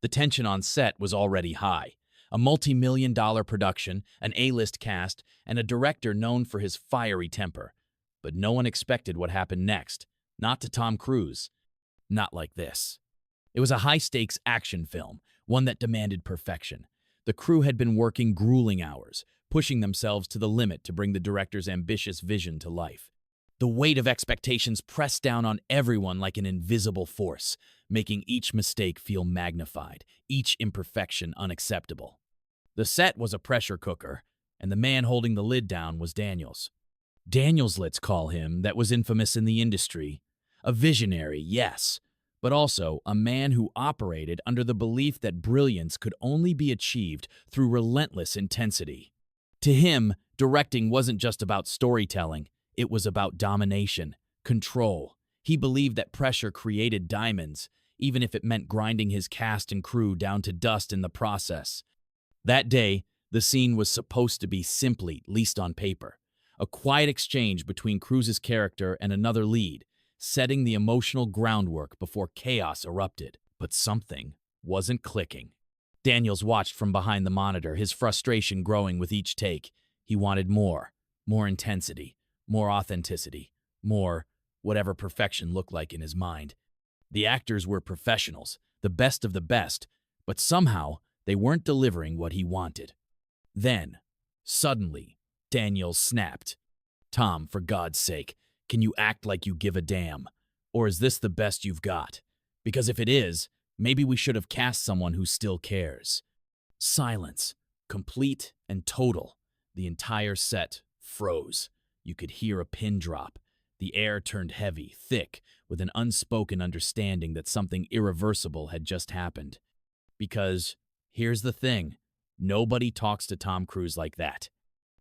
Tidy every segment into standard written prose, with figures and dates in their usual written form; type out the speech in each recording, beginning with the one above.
The tension on set was already high. A multi-million-dollar production, an A-list cast, and a director known for his fiery temper. But no one expected what happened next. Not to Tom Cruise. Not like this. It was a high-stakes action film, one that demanded perfection. The crew had been working grueling hours, pushing themselves to the limit to bring the director's ambitious vision to life. The weight of expectations pressed down on everyone like an invisible force, making each mistake feel magnified, each imperfection unacceptable. The set was a pressure cooker, and the man holding the lid down was Daniels. Daniels, let's call him, that was infamous in the industry. A visionary, yes, but also a man who operated under the belief that brilliance could only be achieved through relentless intensity. To him, directing wasn't just about storytelling, it was about domination, control. He believed that pressure created diamonds, even if it meant grinding his cast and crew down to dust in the process. That day, the scene was supposed to be simply, at least on paper, a quiet exchange between Cruise's character and another lead, setting the emotional groundwork before chaos erupted. But something wasn't clicking. Daniels watched from behind the monitor, his frustration growing with each take. He wanted more intensity, more authenticity, more whatever perfection looked like in his mind. The actors were professionals, the best of the best, but somehow they weren't delivering what he wanted. Then, suddenly, Daniels snapped. "Tom, for God's sake, can you act like you give a damn? Or is this the best you've got? Because if it is, maybe we should have cast someone who still cares." Silence, complete and total. The entire set froze. You could hear a pin drop. The air turned heavy, thick, with an unspoken understanding that something irreversible had just happened. Because, here's the thing, nobody talks to Tom Cruise like that.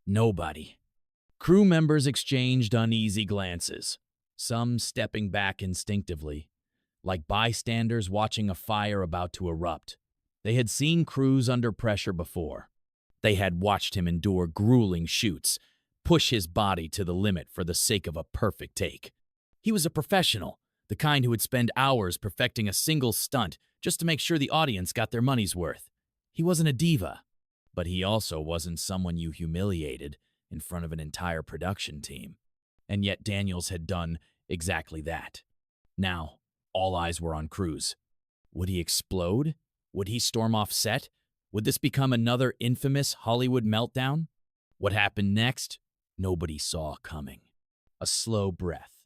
Nobody. Crew members exchanged uneasy glances, some stepping back instinctively, like bystanders watching a fire about to erupt. They had seen Cruise under pressure before. They had watched him endure grueling shoots, push his body to the limit for the sake of a perfect take. He was a professional, the kind who would spend hours perfecting a single stunt just to make sure the audience got their money's worth. He wasn't a diva, but he also wasn't someone you humiliated in front of an entire production team. And yet Daniels had done exactly that. Now, all eyes were on Cruise. Would he explode? Would he storm off set? Would this become another infamous Hollywood meltdown? What happened next? Nobody saw coming. A slow breath,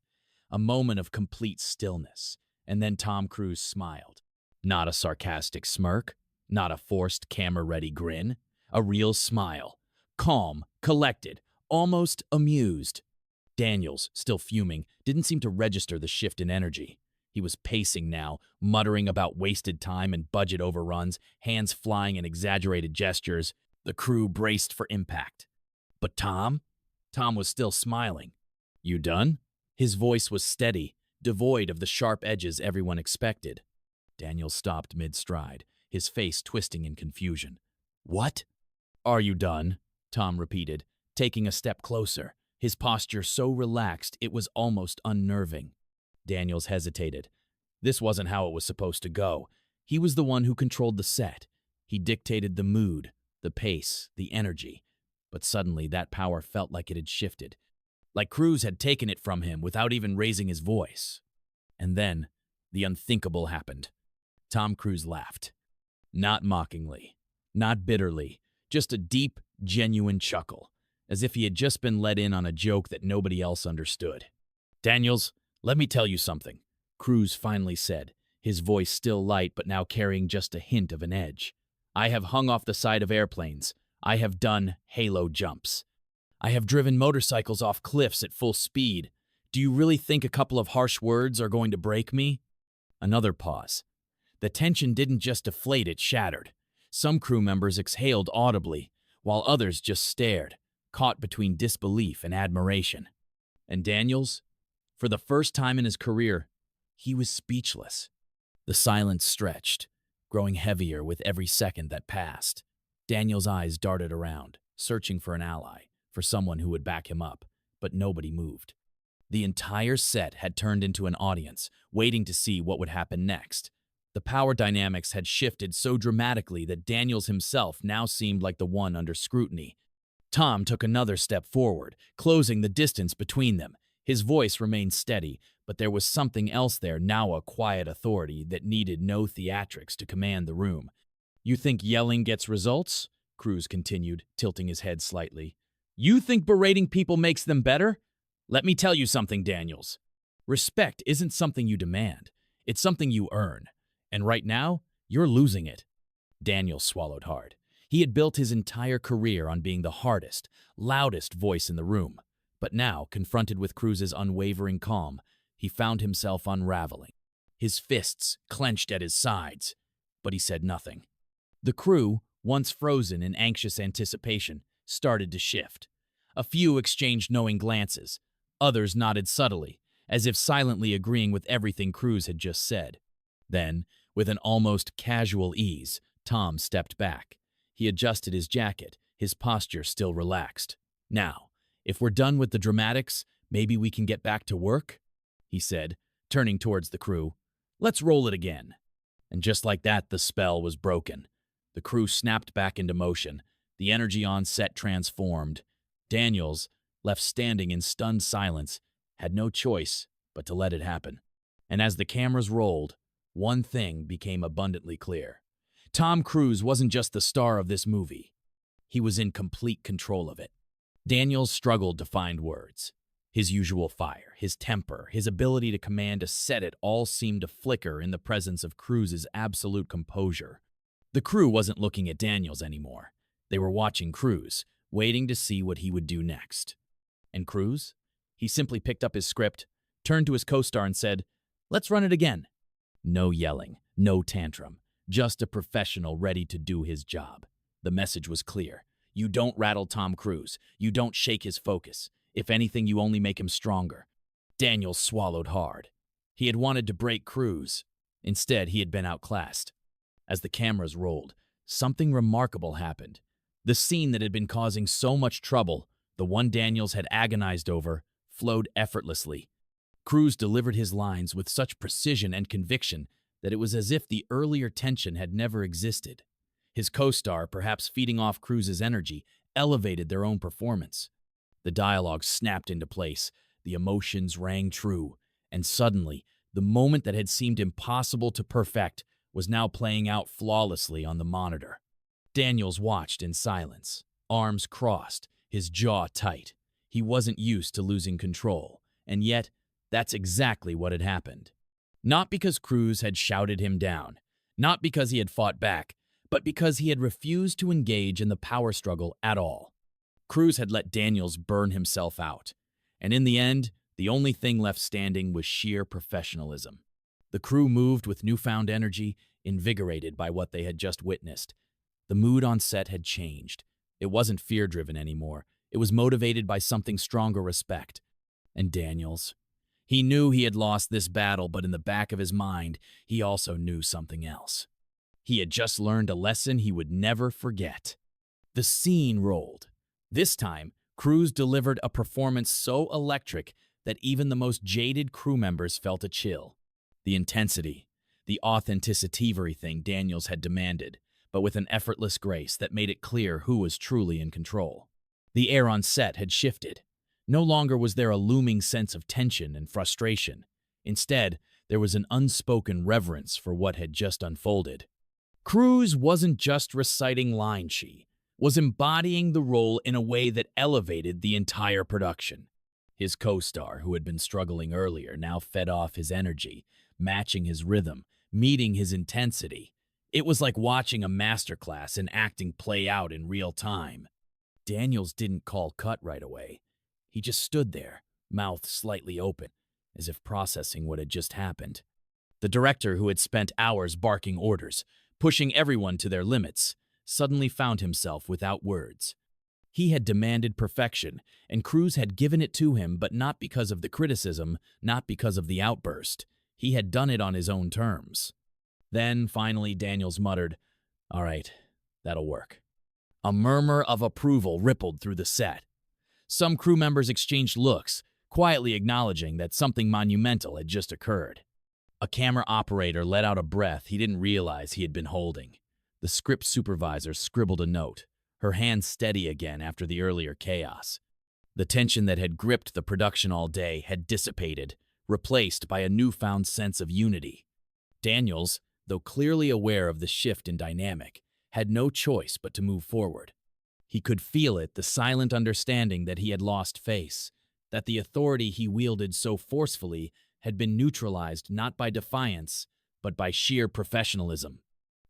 a moment of complete stillness, and then Tom Cruise smiled. Not a sarcastic smirk, not a forced camera-ready grin, a real smile. Calm, collected, almost amused. Daniels, still fuming, didn't seem to register the shift in energy. He was pacing now, muttering about wasted time and budget overruns, hands flying in exaggerated gestures. The crew braced for impact. But Tom? Tom was still smiling. "You done?" His voice was steady, devoid of the sharp edges everyone expected. Daniels stopped mid-stride, his face twisting in confusion. "What?" "Are you done?" Tom repeated, taking a step closer, his posture so relaxed it was almost unnerving. Daniels hesitated. This wasn't how it was supposed to go. He was the one who controlled the set. He dictated the mood, the pace, the energy. But suddenly that power felt like it had shifted, like Cruise had taken it from him without even raising his voice. And then, the unthinkable happened. Tom Cruise laughed. Not mockingly, not bitterly, just a deep, genuine chuckle, as if he had just been let in on a joke that nobody else understood. "Daniels, let me tell you something," Cruise finally said, his voice still light but now carrying just a hint of an edge. "I have hung off the side of airplanes. I have done halo jumps. I have driven motorcycles off cliffs at full speed. Do you really think a couple of harsh words are going to break me?" Another pause. The tension didn't just deflate, it shattered. Some crew members exhaled audibly, while others just stared, caught between disbelief and admiration. And Daniels? For the first time in his career, he was speechless. The silence stretched, growing heavier with every second that passed. Daniel's eyes darted around, searching for an ally, for someone who would back him up, but nobody moved. The entire set had turned into an audience, waiting to see what would happen next. The power dynamics had shifted so dramatically that Daniels himself now seemed like the one under scrutiny. Tom took another step forward, closing the distance between them. His voice remained steady, but there was something else there, now a quiet authority that needed no theatrics to command the room. "You think yelling gets results?" Cruz continued, tilting his head slightly. "You think berating people makes them better? Let me tell you something, Daniels. Respect isn't something you demand. It's something you earn. And right now, you're losing it." Daniels swallowed hard. He had built his entire career on being the hardest, loudest voice in the room. But now, confronted with Cruz's unwavering calm, he found himself unraveling. His fists clenched at his sides, but he said nothing. The crew, once frozen in anxious anticipation, started to shift. A few exchanged knowing glances. Others nodded subtly, as if silently agreeing with everything Cruz had just said. Then, with an almost casual ease, Tom stepped back. He adjusted his jacket, his posture still relaxed. "Now, if we're done with the dramatics, maybe we can get back to work?" he said, turning towards the crew. "Let's roll it again." And just like that, the spell was broken. The crew snapped back into motion. The energy on set transformed. Daniels, left standing in stunned silence, had no choice but to let it happen. And as the cameras rolled, one thing became abundantly clear. Tom Cruise wasn't just the star of this movie. He was in complete control of it. Daniels struggled to find words. His usual fire, his temper, his ability to command a set, it all seemed to flicker in the presence of Cruise's absolute composure. The crew wasn't looking at Daniels anymore. They were watching Cruise, waiting to see what he would do next. And Cruise? He simply picked up his script, turned to his co-star and said, "Let's run it again." No yelling, no tantrum, just a professional ready to do his job. The message was clear. You don't rattle Tom Cruise. You don't shake his focus. If anything, you only make him stronger. Daniels swallowed hard. He had wanted to break Cruise. Instead, he had been outclassed. As the cameras rolled, something remarkable happened. The scene that had been causing so much trouble, the one Daniels had agonized over, flowed effortlessly. Cruise delivered his lines with such precision and conviction that it was as if the earlier tension had never existed. His co-star, perhaps feeding off Cruise's energy, elevated their own performance. The dialogue snapped into place, the emotions rang true, and suddenly, the moment that had seemed impossible to perfect was now playing out flawlessly on the monitor. Daniels watched in silence, arms crossed, his jaw tight. He wasn't used to losing control, and yet, that's exactly what had happened. Not because Cruise had shouted him down, not because he had fought back, but because he had refused to engage in the power struggle at all. Cruise had let Daniels burn himself out, and in the end, the only thing left standing was sheer professionalism. The crew moved with newfound energy, invigorated by what they had just witnessed. The mood on set had changed. It wasn't fear-driven anymore. It was motivated by something stronger: respect. And Daniels? He knew he had lost this battle, but in the back of his mind, he also knew something else. He had just learned a lesson he would never forget. The scene rolled. This time, Cruise delivered a performance so electric that even the most jaded crew members felt a chill. The intensity, the authenticity, everything Daniels had demanded, but with an effortless grace that made it clear who was truly in control. The air on set had shifted. No longer was there a looming sense of tension and frustration. Instead, there was an unspoken reverence for what had just unfolded. Cruise wasn't just reciting lines, she was embodying the role in a way that elevated the entire production. His co-star, who had been struggling earlier, now fed off his energy, matching his rhythm, meeting his intensity. It was like watching a masterclass in acting play out in real time. Daniels didn't call cut right away. He just stood there, mouth slightly open, as if processing what had just happened. The director, who had spent hours barking orders, pushing everyone to their limits, suddenly found himself without words. He had demanded perfection, and Cruise had given it to him, but not because of the criticism, not because of the outburst. He had done it on his own terms. Then, finally, Daniels muttered, "All right, that'll work." A murmur of approval rippled through the set. Some crew members exchanged looks, quietly acknowledging that something monumental had just occurred. A camera operator let out a breath he didn't realize he had been holding. The script supervisor scribbled a note, her hand steady again after the earlier chaos. The tension that had gripped the production all day had dissipated, replaced by a newfound sense of unity. Daniels, though clearly aware of the shift in dynamic, had no choice but to move forward. He could feel it, the silent understanding that he had lost face, that the authority he wielded so forcefully had been neutralized not by defiance, but by sheer professionalism.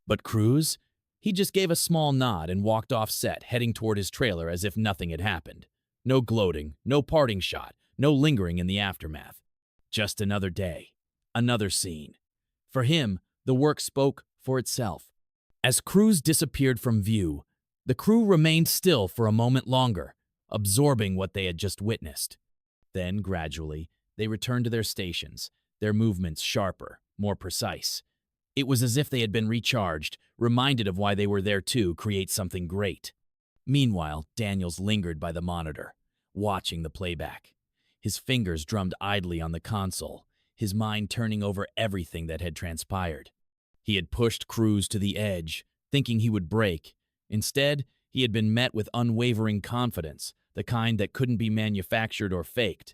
But Cruz? He just gave a small nod and walked off set, heading toward his trailer as if nothing had happened. No gloating, no parting shot, no lingering in the aftermath. Just another day, another scene. For him, the work spoke for itself. As Cruz disappeared from view, the crew remained still for a moment longer, absorbing what they had just witnessed. Then, gradually, they returned to their stations, their movements sharper, more precise. It was as if they had been recharged, reminded of why they were there to create something great. Meanwhile, Daniels lingered by the monitor, watching the playback. His fingers drummed idly on the console, his mind turning over everything that had transpired. He had pushed Cruz to the edge, thinking he would break. Instead, he had been met with unwavering confidence, the kind that couldn't be manufactured or faked.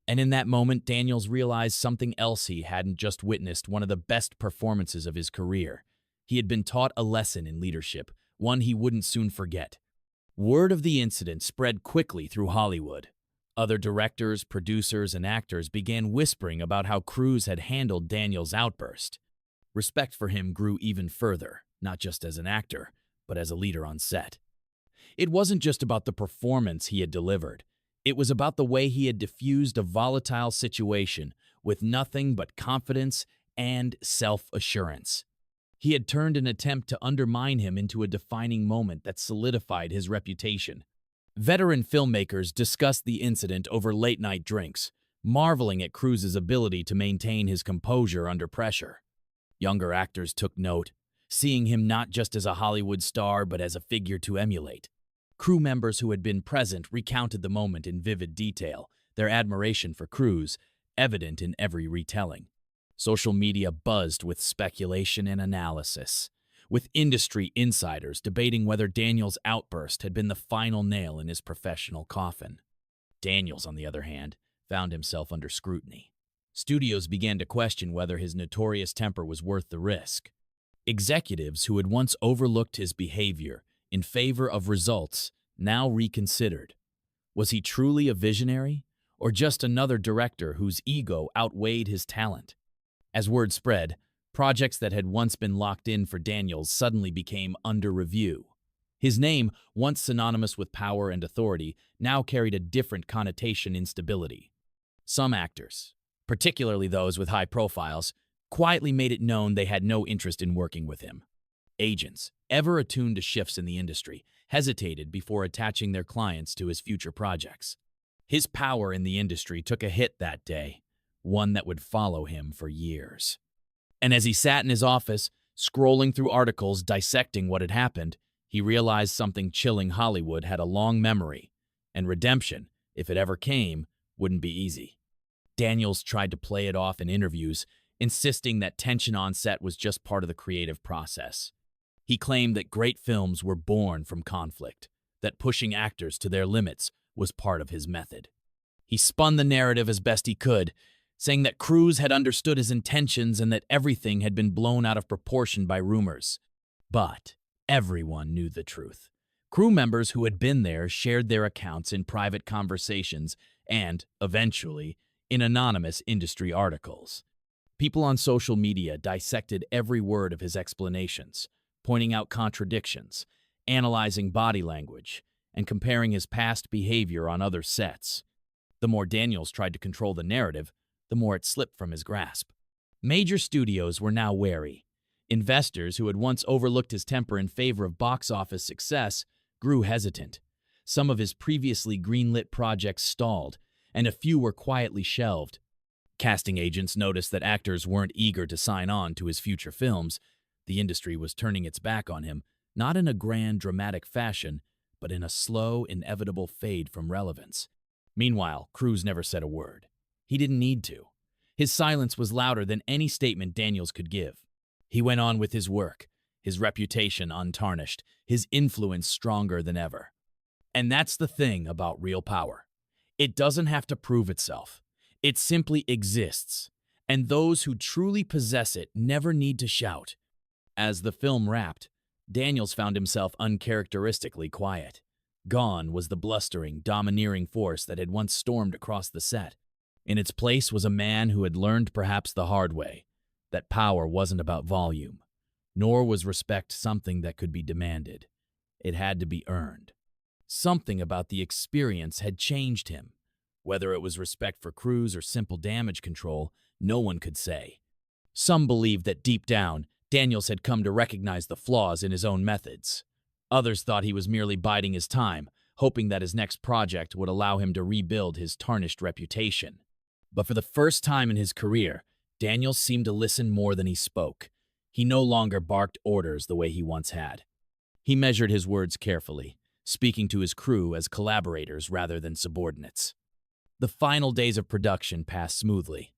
And in that moment, Daniels realized something else he hadn't just witnessed, one of the best performances of his career. He had been taught a lesson in leadership, one he wouldn't soon forget. Word of the incident spread quickly through Hollywood. Other directors, producers, and actors began whispering about how Cruz had handled Daniels' outburst. Respect for him grew even further, not just as an actor, but as a leader on set. It wasn't just about the performance he had delivered. It was about the way he had diffused a volatile situation with nothing but confidence and self-assurance. He had turned an attempt to undermine him into a defining moment that solidified his reputation. Veteran filmmakers discussed the incident over late-night drinks, marveling at Cruz's ability to maintain his composure under pressure. Younger actors took note, seeing him not just as a Hollywood star but as a figure to emulate. Crew members who had been present recounted the moment in vivid detail, their admiration for Cruz evident in every retelling. Social media buzzed with speculation and analysis, with industry insiders debating whether Daniels' outburst had been the final nail in his professional coffin. Daniels, on the other hand, found himself under scrutiny. Studios began to question whether his notorious temper was worth the risk. Executives who had once overlooked his behavior in favor of results now reconsidered. Was he truly a visionary, or just another director whose ego outweighed his talent? As word spread, projects that had once been locked in for Daniels suddenly became under review. His name, once synonymous with power and authority, now carried a different connotation in stability. Some actors, particularly those with high profiles, quietly made it known they had no interest in working with him. Agents, ever attuned to shifts in the industry, hesitated before attaching their clients to his future projects. His power in the industry took a hit that day, one that would follow him for years. And as he sat in his office, scrolling through articles dissecting what had happened, he realized something chilling. Hollywood had a long memory, and redemption, if it ever came, wouldn't be easy. Daniels tried to play it off in interviews, insisting that tension on set was just part of the creative process. He claimed that great films were born from conflict, that pushing actors to their limits was part of his method. He spun the narrative as best he could, saying that Cruz had understood his intentions and that everything had been blown out of proportion by rumors. But everyone knew the truth. Crew members who had been there shared their accounts in private conversations and, eventually, in anonymous industry articles. People on social media dissected every word of his explanations, pointing out contradictions, analyzing body language, and comparing his past behavior on other sets. The more Daniels tried to control the narrative, the more it slipped from his grasp. Major studios were now wary. Investors who had once overlooked his temper in favor of box office success grew hesitant. Some of his previously greenlit projects stalled, and a few were quietly shelved. Casting agents noticed that actors weren't eager to sign on to his future films. The industry was turning its back on him, not in a grand, dramatic fashion, but in a slow, inevitable fade from relevance. Meanwhile, Cruz never said a word. He didn't need to. His silence was louder than any statement Daniels could give. He went on with his work, his reputation untarnished, his influence stronger than ever. And that's the thing about real power. It doesn't have to prove itself. It simply exists. And those who truly possess it never need to shout. As the film wrapped, Daniels found himself uncharacteristically quiet. Gone was the blustering, domineering force that had once stormed across the set. In its place was a man who had learned perhaps the hard way that power wasn't about volume, nor was respect something that could be demanded. It had to be earned. Something about the experience had changed him. Whether it was respect for crews or simple damage control, no one could say. Some believed that deep down, Daniels had come to recognize the flaws in his own methods. Others thought he was merely biding his time, hoping that his next project would allow him to rebuild his tarnished reputation. But for the first time in his career, Daniels seemed to listen more than he spoke. He no longer barked orders the way he once had. He measured his words carefully, speaking to his crew as collaborators rather than subordinates. The final days of production passed smoothly.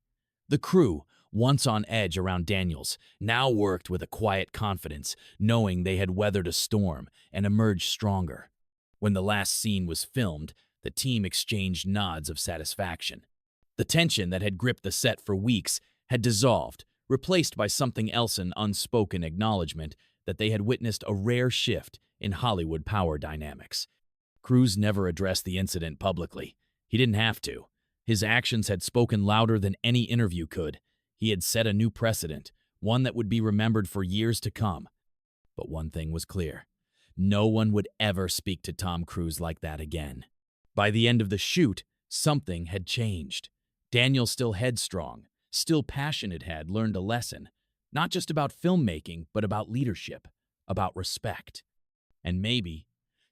The crew, once on edge around Daniels, now worked with a quiet confidence, knowing they had weathered a storm and emerged stronger. When the last scene was filmed, the team exchanged nods of satisfaction. The tension that had gripped the set for weeks had dissolved, replaced by something else, an unspoken acknowledgement that they had witnessed a rare shift in Hollywood power dynamics. Cruise never addressed the incident publicly. He didn't have to. His actions had spoken louder than any interview could. He had set a new precedent, one that would be remembered for years to come. But one thing was clear. No one would ever speak to Tom Cruise like that again. By the end of the shoot, something had changed. Daniel, still headstrong, still passionate, had learned a lesson, not just about filmmaking, but about leadership, about respect, and maybe,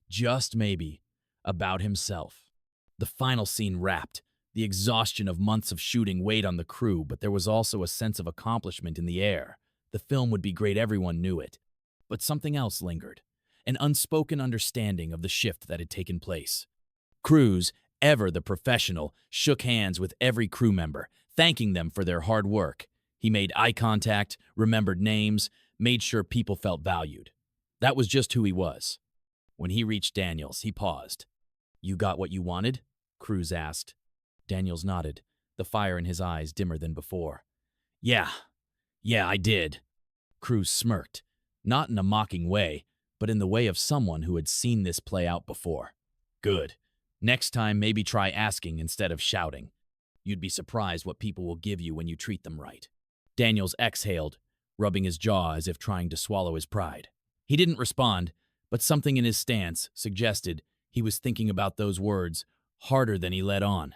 just maybe, about himself. The final scene wrapped. The exhaustion of months of shooting weighed on the crew, but there was also a sense of accomplishment in the air. The film would be great, everyone knew it. But something else lingered, an unspoken understanding of the shift that had taken place. Cruise, ever the professional, shook hands with every crew member, thanking them for their hard work. He made eye contact, remembered names, made sure people felt valued. That was just who he was. When he reached Daniels, he paused. "You got what you wanted?" Cruise asked. Daniels nodded, the fire in his eyes dimmer than before. Yeah, I did." Cruise smirked, not in a mocking way, but in the way of someone who had seen this play out before. "Good. Next time, maybe try asking instead of shouting. You'd be surprised what people will give you when you treat them right." Daniels exhaled, rubbing his jaw as if trying to swallow his pride. He didn't respond, but something in his stance suggested he was thinking about those words harder than he let on.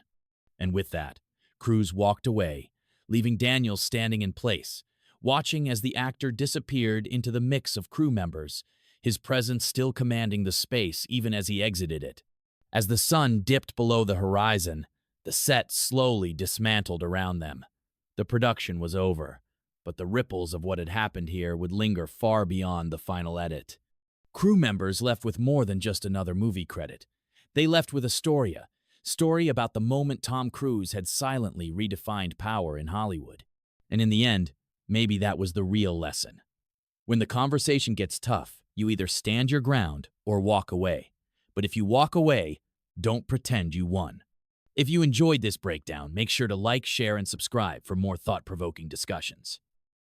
And with that, Cruise walked away, leaving Daniels standing in place, watching as the actor disappeared into the mix of crew members, his presence still commanding the space even as he exited it. As the sun dipped below the horizon, the set slowly dismantled around them. The production was over, but the ripples of what had happened here would linger far beyond the final edit. Crew members left with more than just another movie credit. They left with a story about the moment Tom Cruise had silently redefined power in Hollywood. And in the end, maybe that was the real lesson. When the conversation gets tough, you either stand your ground or walk away. But if you walk away, don't pretend you won. If you enjoyed this breakdown, make sure to like, share, and subscribe for more thought-provoking discussions.